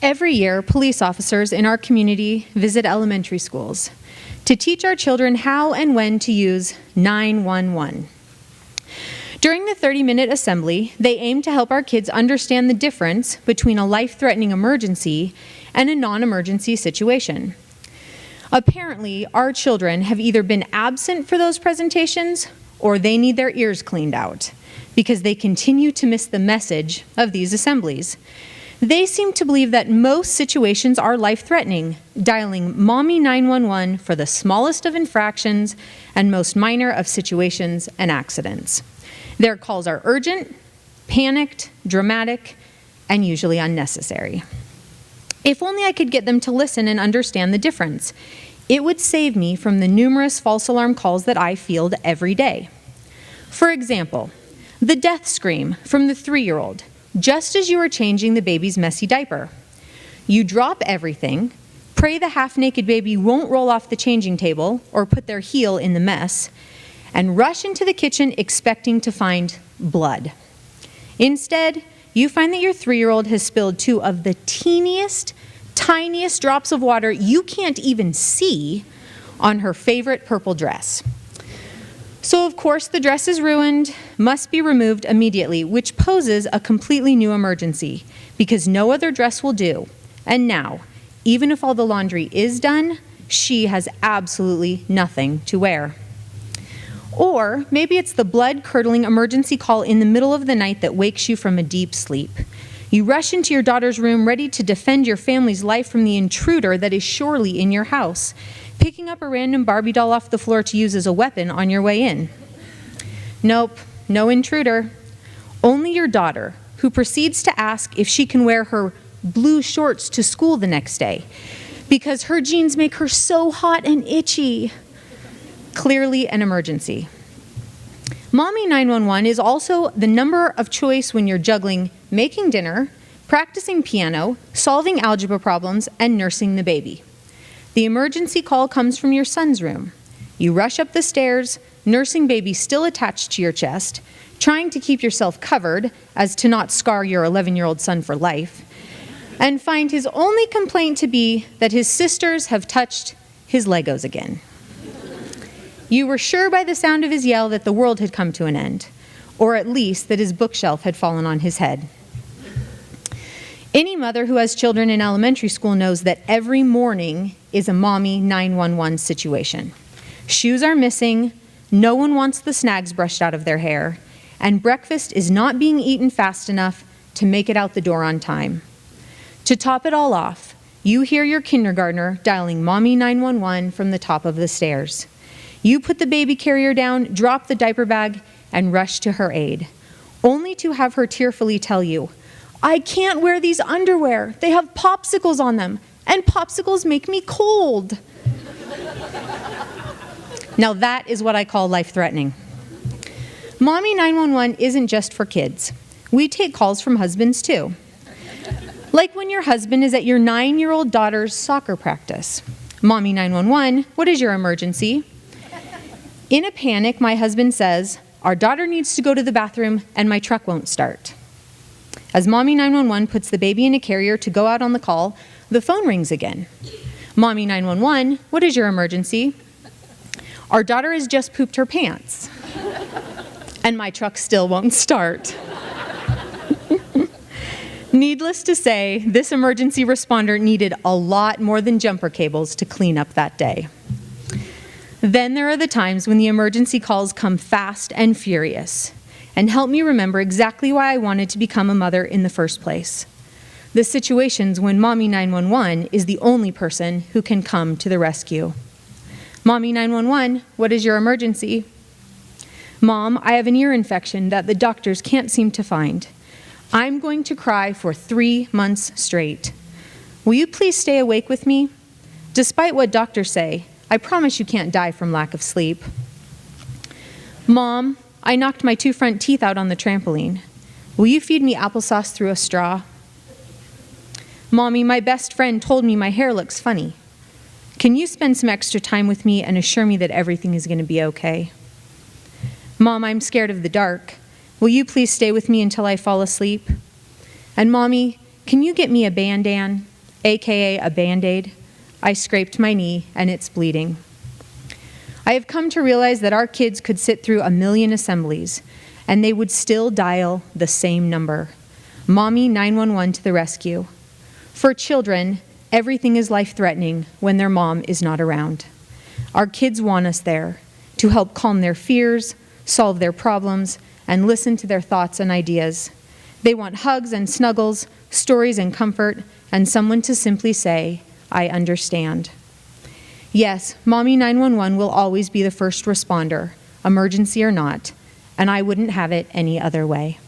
Every year, police officers in our community visit elementary schools to teach our children how and when to use 911. During the 30-minute assembly, they aim to help our kids understand the difference between a life-threatening emergency and a non-emergency situation. Apparently, our children have either been absent for those presentations or they need their ears cleaned out because they continue to miss the message of these assemblies. They seem to believe that most situations are life-threatening, dialing Mommy 911 for the smallest of infractions and most minor of situations and accidents. Their calls are urgent, panicked, dramatic, and usually unnecessary. If only I could get them to listen and understand the difference. It would save me from the numerous false alarm calls that I field every day. For example, the death scream from the 3-year-old, just as you are changing the baby's messy diaper. You drop everything, pray the half-naked baby won't roll off the changing table or put their heel in the mess, and rush into the kitchen expecting to find blood. Instead, you find that your 3-year-old has spilled 2 of the teeniest, tiniest drops of water you can't even see on her favorite purple dress. So of course the dress is ruined, must be removed immediately, which poses a completely new emergency because no other dress will do. And now, even if all the laundry is done, she has absolutely nothing to wear. Or maybe it's the blood-curdling emergency call in the middle of the night that wakes you from a deep sleep. You rush into your daughter's room ready to defend your family's life from the intruder that is surely in your house, picking up a random Barbie doll off the floor to use as a weapon on your way in. Nope, no intruder. Only your daughter, who proceeds to ask if she can wear her blue shorts to school the next day because her jeans make her so hot and itchy. Clearly an emergency. Mommy 911 is also the number of choice when you're juggling making dinner, practicing piano, solving algebra problems, and nursing the baby. The emergency call comes from your son's room. You rush up the stairs, nursing baby still attached to your chest, trying to keep yourself covered as to not scar your 11-year-old son for life, and find his only complaint to be that his sisters have touched his Legos again. You were sure by the sound of his yell that the world had come to an end, or at least that his bookshelf had fallen on his head. Any mother who has children in elementary school knows that every morning is a Mommy 911 situation. Shoes are missing, no one wants the snags brushed out of their hair, and breakfast is not being eaten fast enough to make it out the door on time. To top it all off, you hear your kindergartner dialing Mommy 911 from the top of the stairs. You put the baby carrier down, drop the diaper bag, and rush to her aid, only to have her tearfully tell you, "I can't wear these underwear. They have popsicles on them, and popsicles make me cold." Now that is what I call life-threatening. Mommy 911 isn't just for kids. We take calls from husbands too. Like when your husband is at your 9-year-old daughter's soccer practice. Mommy 911, what is your emergency? In a panic, my husband says, "Our daughter needs to go to the bathroom and my truck won't start." As Mommy 911 puts the baby in a carrier to go out on the call, the phone rings again. Mommy 911, what is your emergency? "Our daughter has just pooped her pants and my truck still won't start." Needless to say, this emergency responder needed a lot more than jumper cables to clean up that day. Then there are the times when the emergency calls come fast and furious and help me remember exactly why I wanted to become a mother in the first place. The situations when Mommy 911 is the only person who can come to the rescue. Mommy 911, what is your emergency? "Mom, I have an ear infection that the doctors can't seem to find. I'm going to cry for 3 months straight. Will you please stay awake with me? Despite what doctors say, I promise you can't die from lack of sleep." "Mom, I knocked my 2 front teeth out on the trampoline. Will you feed me applesauce through a straw?" "Mommy, my best friend told me my hair looks funny. Can you spend some extra time with me and assure me that everything is going to be okay?" "Mom, I'm scared of the dark. Will you please stay with me until I fall asleep?" And "Mommy, can you get me a Bandan? aka a Band-Aid. I scraped my knee and it's bleeding. I have come to realize that our kids could sit through 1,000,000 assemblies and they would still dial the same number. Mommy 911 to the rescue. For children, everything is life-threatening when their mom is not around. Our kids want us there to help calm their fears, solve their problems, and listen to their thoughts and ideas. They want hugs and snuggles, stories and comfort, and someone to simply say, "I understand." Yes, Mommy 911 will always be the first responder, emergency or not, and I wouldn't have it any other way.